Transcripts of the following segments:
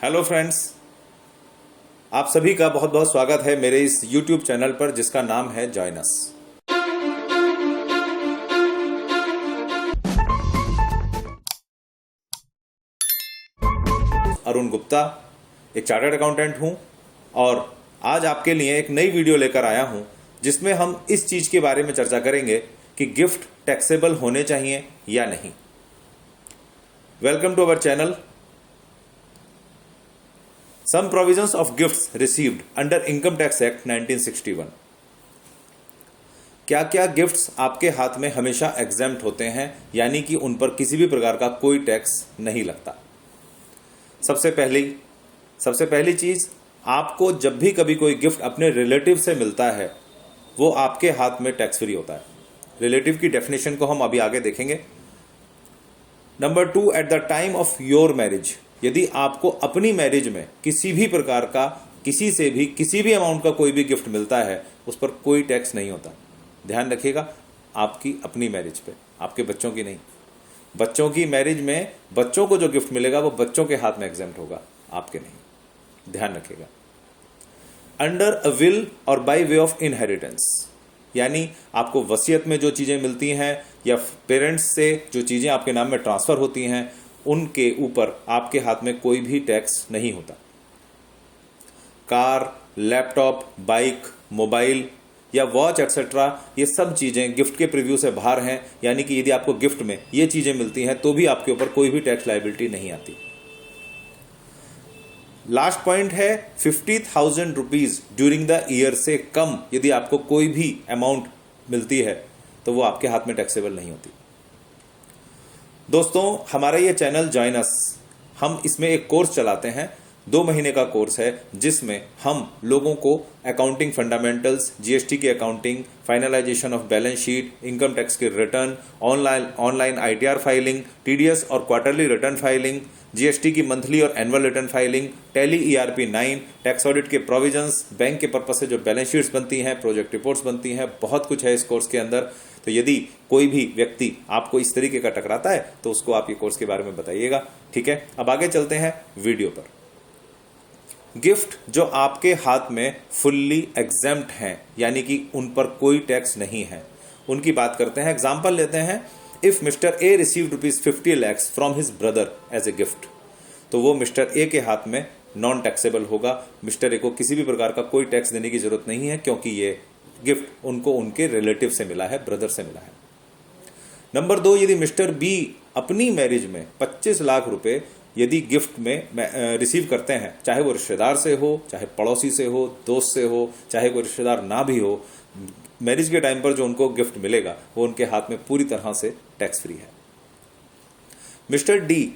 Hello friends, आप सभी का बहुत बहुत स्वागत है मेरे इस YouTube चैनल पर जिसका नाम है जॉइन अस। अरुण गुप्ता एक चार्टर्ड अकाउंटेंट हूं और आज आपके लिए एक नई वीडियो लेकर आया हूं जिसमें हम इस चीज के बारे में चर्चा करेंगे कि गिफ्ट टैक्सेबल होने चाहिए या नहीं। Welcome to our channel. Some provisions of gifts received under Income Tax Act 1961। क्या क्या गिफ्ट्स आपके हाथ में हमेशा एग्जेम्प्ट होते हैं, यानी कि उन पर किसी भी प्रकार का कोई टैक्स नहीं लगता। सबसे पहली चीज, आपको जब भी कभी कोई गिफ्ट अपने रिलेटिव से मिलता है वो आपके हाथ में टैक्स फ्री होता है। रिलेटिव की डेफिनेशन को हम अभी आगे देखेंगे। Number 2, at the time of your marriage, यदि आपको अपनी मैरिज में किसी भी प्रकार का किसी से भी किसी भी अमाउंट का कोई भी गिफ्ट मिलता है उस पर कोई टैक्स नहीं होता। ध्यान रखिएगा, आपकी अपनी मैरिज पे, आपके बच्चों की नहीं। बच्चों की मैरिज में बच्चों को जो गिफ्ट मिलेगा वो बच्चों के हाथ में एग्जेम्प्ट होगा, आपके नहीं। ध्यान रखिएगा। अंडर अ विल और बाय वे ऑफ इनहेरिटेंस, यानी आपको वसीयत में जो चीजें मिलती हैं या पेरेंट्स से जो चीजें आपके नाम में ट्रांसफर होती हैं उनके ऊपर आपके हाथ में कोई भी टैक्स नहीं होता। कार, लैपटॉप, बाइक, मोबाइल या वॉच एक्सेट्रा, ये सब चीजें गिफ्ट के प्रीव्यू से बाहर हैं, यानी कि यदि आपको गिफ्ट में ये चीजें मिलती हैं तो भी आपके ऊपर कोई भी टैक्स लायबिलिटी नहीं आती। लास्ट पॉइंट है 50,000 रुपीज ड्यूरिंग द ईयर से कम यदि आपको कोई भी अमाउंट मिलती है तो वो आपके हाथ में टैक्सेबल नहीं होती। दोस्तों, हमारा ये चैनल जॉइन अस, हम इसमें एक कोर्स चलाते हैं, 2 महीने का कोर्स है जिसमें हम लोगों को अकाउंटिंग फंडामेंटल्स, जीएसटी की accounting, finalisation of balance sheet, income tax के return, online ITR filing, TDS और क्वार्टरली रिटर्न फाइलिंग, जीएसटी की मंथली और annual return filing, Tally ERP 9, tax audit के प्रोविजंस, बैंक के पर्पस से जो बैलेंस शीट्स बनती हैं, प्रोजेक्ट रिपोर्ट्स बनती हैं, बहुत कुछ है इस कोर्स के अंदर। तो यदि कोई भी व्यक्ति आपको इस तरीके का टकराता है तो उसको आप ये कोर्स के बारे में बताइएगा, ठीक है। अब आगे चलते हैं वीडियो पर। गिफ्ट जो आपके हाथ में फुल्ली एग्जेम्प्ट हैं, यानी कि उन पर कोई टैक्स नहीं है, उनकी बात करते हैं। एग्जाम्पल लेते हैं, if mister A received ₹50 lakhs from his brother as a gift, तो वो मिस्टर ए के हाथ में नॉन टैक्सेबल होगा। मिस्टर ए को किसी भी प्रकार का कोई टैक्स देने की जरूरत नहीं है क्योंकि ये गिफ्ट उनको उनके रिलेटिव से मिला है, ब्रदर से मिला है। नंबर 2, यदि मिस्टर बी अपनी मैरिज में 25 लाख रुपए यदि गिफ्ट में रिसीव करते हैं, चाहे वो रिश्तेदार से हो, चाहे पड़ोसी से हो, दोस्त से हो, चाहे कोई रिश्तेदार ना भी हो, मैरिज के टाइम पर जो उनको गिफ्ट मिलेगा वो उनके हाथ में पूरी तरह से टैक्स फ्री है। मिस्टर डी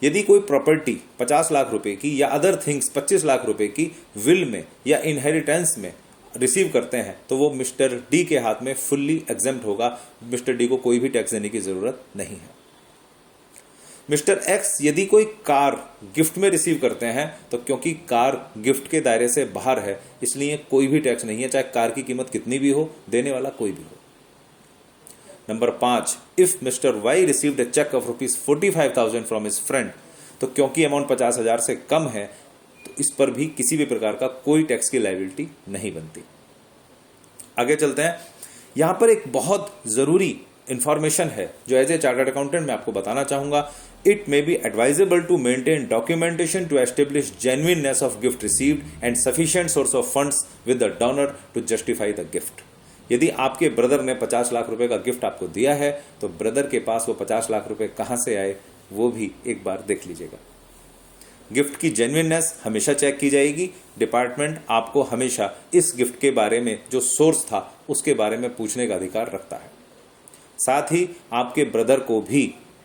यदि कोई प्रॉपर्टी 50 लाख रुपए की या अदर थिंग्स 25 लाख रुपए की विल में या इनहेरिटेंस में रिसीव करते हैं तो वो मिस्टर डी के हाथ में फुल्ली एग्जेम्प्ट होगा। मिस्टर डी को कोई भी टैक्स देने की जरूरत नहीं है। मिस्टर एक्स यदि कोई कार गिफ्ट में रिसीव करते हैं तो क्योंकि कार गिफ्ट के दायरे से बाहर है इसलिए कोई भी टैक्स नहीं है, चाहे कार की कीमत कितनी भी हो, देने वाला कोई भी हो। Number 5, if mister Y received a cheque of ₹45,000 from his friend, तो क्योंकि अमाउंट 50,000 से कम है तो इस पर भी किसी भी प्रकार का कोई टैक्स की लायबिलिटी नहीं बनती। आगे चलते हैं। यहां पर एक बहुत जरूरी इंफॉर्मेशन है जो एज ए चार्टर्ड अकाउंटेंट मैं आपको बताना चाहूंगा। It may be advisable to maintain documentation to establish genuineness of gift received and sufficient source of funds with the donor to justify the gift. यदि आपके ब्रदर ने 50 लाख रुपए का गिफ्ट आपको दिया है तो ब्रदर के पास वो 50 लाख रुपए कहां से आए वो भी एक बार देख लीजिएगा। गिफ्ट की जेन्युइननेस हमेशा चेक की जाएगी। डिपार्टमेंट आपको हमेशा इस गिफ्ट के बारे में जो सोर्स था उसके बारे में पूछने का अधिकार रखता है। साथ ही आपके ब्रदर को भी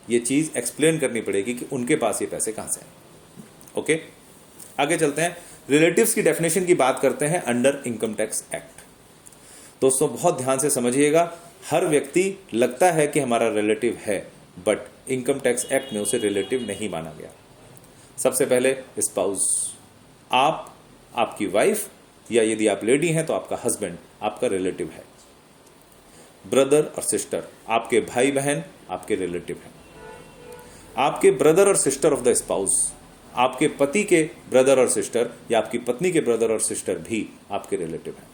ये चीज एक्सप्लेन करनी पड़ेगी कि उनके पास ये पैसे कहां से आए। ओके, आगे चलते हैं। रिलेटिव्स की डेफिनेशन की बात करते हैं अंडर इनकम टैक्स एक्ट। दोस्तों, बहुत ध्यान से समझिएगा। हर व्यक्ति लगता है कि हमारा रिलेटिव है, बट इनकम टैक्स एक्ट में उसे रिलेटिव नहीं माना गया। सबसे पहले स्पाउस, आप, आपकी वाइफ या यदि आप लेडी हैं तो आपका हस्बैंड आपका रिलेटिव है। ब्रदर और सिस्टर, आपके भाई बहन आपके रिलेटिव हैं। आपके ब्रदर और सिस्टर ऑफ द स्पाउस, आपके पति के ब्रदर और सिस्टर या आपकी पत्नी के ब्रदर और सिस्टर भी आपके रिलेटिव हैं।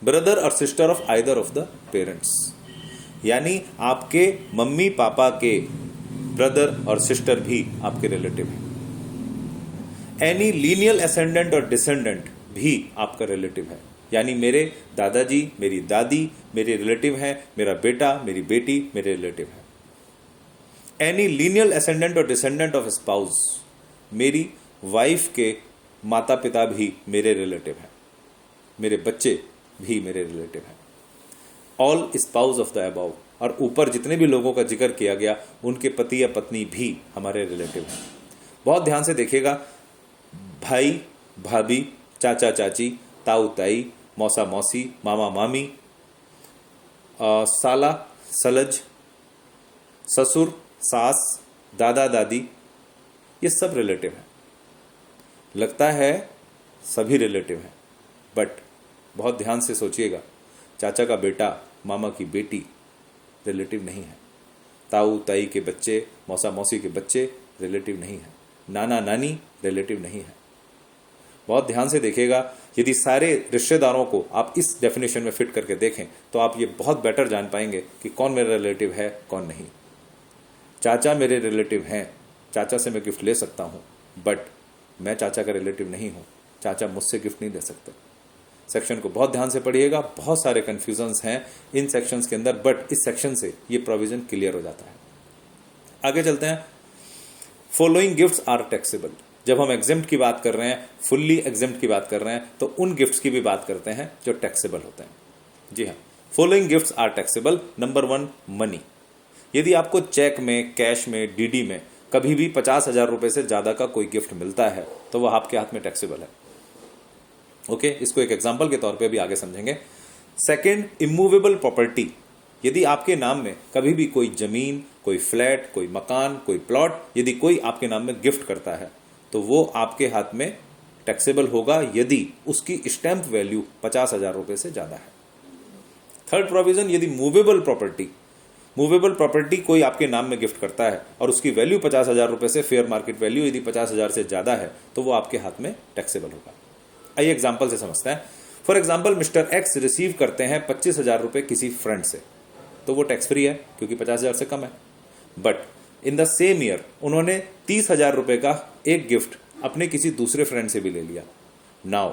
ब्रदर और sister of either of the parents, यानी आपके मम्मी पापा के ब्रदर और सिस्टर भी आपके रिलेटिव हैं। एनी लीनियल असेंडेंट और डिसेंडेंट भी आपका रिलेटिव है, यानी मेरे दादाजी, मेरी दादी मेरे रिलेटिव हैं, मेरा बेटा, मेरी बेटी मेरे रिलेटिव है। एनी लीनियल असेंडेंट और डिसेंडेंट ऑफ स्पाउस, मेरी वाइफ के माता पिता भी मेरे रिलेटिव हैं, मेरे बच्चे भी मेरे रिलेटिव हैं। All spouse of the above, और ऊपर जितने भी लोगों का जिक्र किया गया उनके पति या पत्नी भी हमारे रिलेटिव हैं। बहुत ध्यान से देखिएगा, भाई भाभी, चाचा चाची, ताऊ ताई, मौसा मौसी, मामा मामी, साला सलज, ससुर सास, दादा दादी, ये सब रिलेटिव हैं। लगता है सभी रिलेटिव हैं, बट बहुत ध्यान से सोचिएगा, चाचा का बेटा, मामा की बेटी रिलेटिव नहीं है, ताऊ ताई के बच्चे, मौसा मौसी के बच्चे रिलेटिव नहीं है, नाना नानी रिलेटिव नहीं है। बहुत ध्यान से देखिएगा, यदि सारे रिश्तेदारों को आप इस डेफिनेशन में फिट करके देखें तो आप ये बहुत बेटर जान पाएंगे कि कौन मेरा रिलेटिव है, कौन नहीं। चाचा मेरे रिलेटिव हैं, चाचा से मैं गिफ्ट ले सकता हूं, बट मैं चाचा का रिलेटिव नहीं हूं, चाचा मुझसे गिफ्ट नहीं दे सकते। सेक्शन को बहुत ध्यान से पढ़िएगा, बहुत सारे कंफ्यूजन्स हैं इन सेक्शंस के अंदर, बट इस सेक्शन से ये प्रोविजन क्लियर हो जाता है। आगे चलते हैं। Following gifts are taxable. जब हम एग्जेम्प्ट की बात कर रहे हैं, फुल्ली एग्जेम्प्ट की बात कर रहे हैं, तो उन गिफ्ट्स की भी बात करते हैं जो टैक्सेबल होते हैं। जी हाँ, following gifts are taxable. Number 1, money. यदि आपको चेक में, कैश में, डीडी में कभी भी 50,000 रुपए से ज्यादा का कोई गिफ्ट मिलता है तो वह आपके हाथ में टैक्सेबल है। ओके, इसको एक एग्जांपल के तौर पे भी आगे समझेंगे। Second, immovable property. यदि आपके नाम में कभी भी कोई जमीन, कोई फ्लैट, कोई मकान, कोई प्लॉट, यदि कोई आपके नाम में गिफ्ट करता है तो वो आपके हाथ में टैक्सेबल होगा यदि उसकी स्टैंप वैल्यू 50,000 रुपए से ज्यादा है। थर्ड प्रोविजन, यदि मूवेबल प्रॉपर्टी, मूवेबल प्रॉपर्टी कोई आपके नाम में गिफ्ट करता है और उसकी वैल्यू 50,000 रुपए से, फेयर मार्केट वैल्यू यदि 50,000 से ज्यादा है तो वो आपके हाथ में टैक्सेबल होगा। आइए एग्जाम्पल से समझते हैं। For example, mister x receive करते हैं 25,000 रुपए किसी फ्रेंड से, तो वो टैक्स फ्री है क्योंकि 50,000 से कम है। But in the same year उन्होंने 30,000 रुपए का एक गिफ्ट अपने किसी दूसरे फ्रेंड से भी ले लिया। Now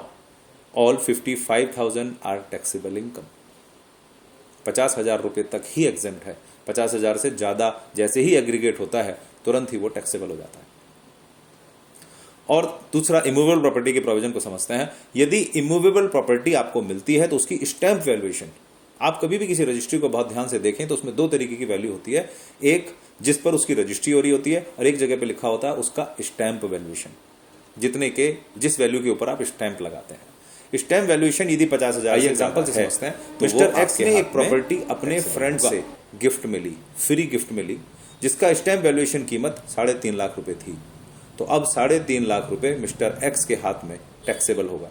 all 55,000 are taxable income. 50,000 रुपए तक ही एग्जेम्प्ट है, 50,000 से ज्यादा जैसे ही एग्रीगेट होता है तुरंत ही वो टैक्सेबल हो जाता है। और दूसरा, इमूवेबल प्रॉपर्टी के प्रोविजन को समझते हैं। यदि इमूवेबल प्रॉपर्टी आपको मिलती है तो उसकी स्टैंप वैल्यूएशन, आप कभी भी किसी रजिस्ट्री को बहुत ध्यान से देखें तो उसमें 2 तरीके की वैल्यू होती है, एक जिस पर उसकी रजिस्ट्री हो रही होती है और एक जगह पे लिखा होता है उसका स्टैंप वैल्यूएशन, जिस वैल्यू के ऊपर आप स्टैंप लगाते हैं। स्टैंप वैल्यूएशन यदि 50,000, एग्जाम्पल से समझते हैं। मिस्टर एक्स ने एक प्रॉपर्टी अपने फ्रेंड से गिफ्ट मिली, फ्री गिफ्ट मिली, जिसका स्टैंप वैल्यूएशन कीमत 3.5 लाख रुपए थी। तो अब 3.5 लाख रुपए मिस्टर एक्स के हाथ में टैक्सेबल होगा।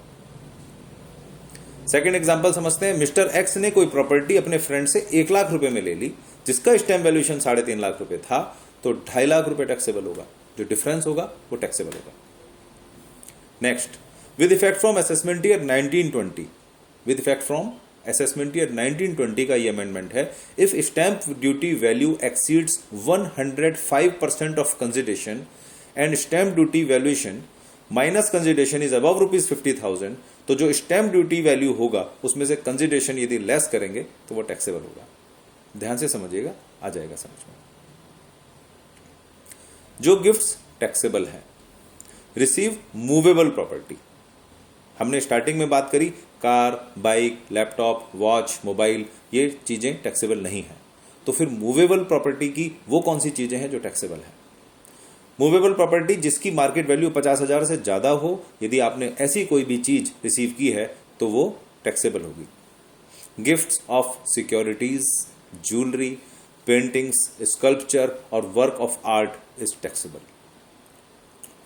सेकंड एग्जांपल समझते हैं। मिस्टर एक्स ने कोई प्रॉपर्टी अपने फ्रेंड से 1 लाख रुपए में ले ली, जिसका स्टैंप वैल्यूएशन 3.5 लाख रुपए था, तो 2.5 लाख रुपए टैक्सेबल होगा। जो डिफरेंस होगा वो टैक्सेबल होगा। Next, with effect from assessment year 1920, with effect from assessment year 1920 का ये अमेंडमेंट है। If stamp duty value exceeds 105% of consideration and stamp duty valuation minus consideration is above ₹50,000, तो जो स्टैंप ड्यूटी वैल्यू होगा उसमें से consideration यदि less करेंगे तो वो टैक्सेबल होगा। ध्यान से समझिएगा, आ जाएगा समझ में। जो गिफ्ट्स टैक्सेबल हैं, रिसीव मूवेबल प्रॉपर्टी। हमने स्टार्टिंग में बात करी, car, bike, laptop, watch, mobile, ये चीजें टैक्सेबल नहीं है। तो फिर मूवेबल प्रॉपर्टी की वो कौन सी चीजें हैं जो टैक्सेबल है? मूवेबल प्रॉपर्टी जिसकी मार्केट वैल्यू 50,000 से ज्यादा हो, यदि आपने ऐसी कोई भी चीज रिसीव की है तो वो टैक्सेबल होगी। Gifts of securities, jewellery, paintings, sculpture और work of art is taxable.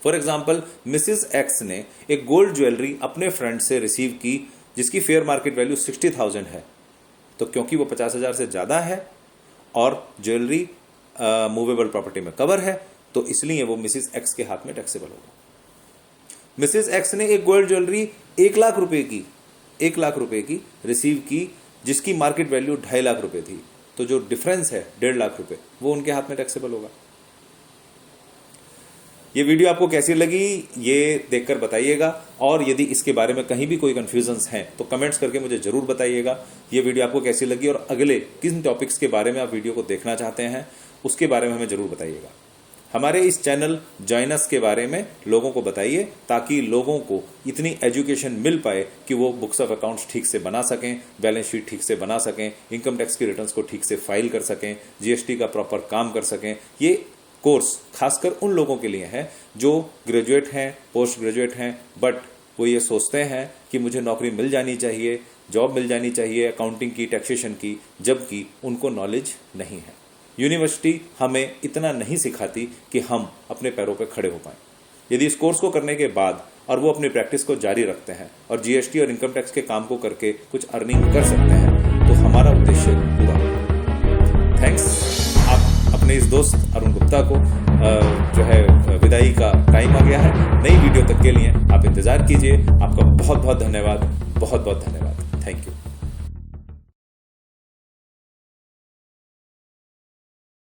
For example, Mrs X ने एक गोल्ड ज्वेलरी अपने फ्रेंड से रिसीव की जिसकी फेयर मार्केट वैल्यू 60,000 है, तो क्योंकि वो 50,000 से ज्यादा है और ज्वेलरी मूवेबल प्रॉपर्टी में कवर है, तो इसलिए वो मिसिस एक्स के हाथ में टैक्सेबल होगा। मिसिस एक्स ने एक गोल्ड ज्वेलरी 1 लाख रुपए की रिसीव की, जिसकी मार्केट वैल्यू 2.5 लाख रुपए थी, तो जो डिफरेंस है 1.5 लाख रुपए, वो उनके हाथ में टैक्सेबल होगा। ये वीडियो आपको कैसी लगी ये देखकर बताइएगा, और यदि इसके बारे में कहीं भी कोई कंफ्यूजन्स हैं तो कमेंट्स करके मुझे जरूर बताइएगा। ये वीडियो आपको कैसी लगी और अगले किन टॉपिक्स के बारे में आप वीडियो को देखना चाहते हैं उसके बारे में हमें जरूर बताइएगा। हमारे इस चैनल जॉइन अस के बारे में लोगों को बताइए, ताकि लोगों को इतनी एजुकेशन मिल पाए कि वो बुक्स ऑफ अकाउंट्स ठीक से बना सकें, बैलेंस शीट ठीक से बना सकें, इनकम टैक्स की रिटर्न्स को ठीक से फाइल कर सकें, जीएसटी का प्रॉपर काम कर सकें। ये कोर्स खासकर उन लोगों के लिए है जो ग्रेजुएट हैं, पोस्ट ग्रेजुएट हैं, बट वो ये सोचते हैं कि मुझे नौकरी मिल जानी चाहिए, जॉब मिल जानी चाहिए अकाउंटिंग की, टैक्सेशन की, जबकि उनको नॉलेज नहीं है। यूनिवर्सिटी हमें इतना नहीं सिखाती कि हम अपने पैरों पर खड़े हो पाएं। यदि इस कोर्स को करने के बाद और वो अपनी प्रैक्टिस को जारी रखते हैं और जीएसटी और इनकम टैक्स के काम को करके कुछ अर्निंग कर सकते हैं, तो हमारा उद्देश्य पूरा होगा। थैंक्स। आप अपने इस दोस्त अरुण गुप्ता को जो है विदाई का टाइम आ गया है। नई वीडियो तक के लिए आप इंतजार कीजिए। आपका बहुत बहुत धन्यवाद, बहुत बहुत धन्यवाद। Thank you.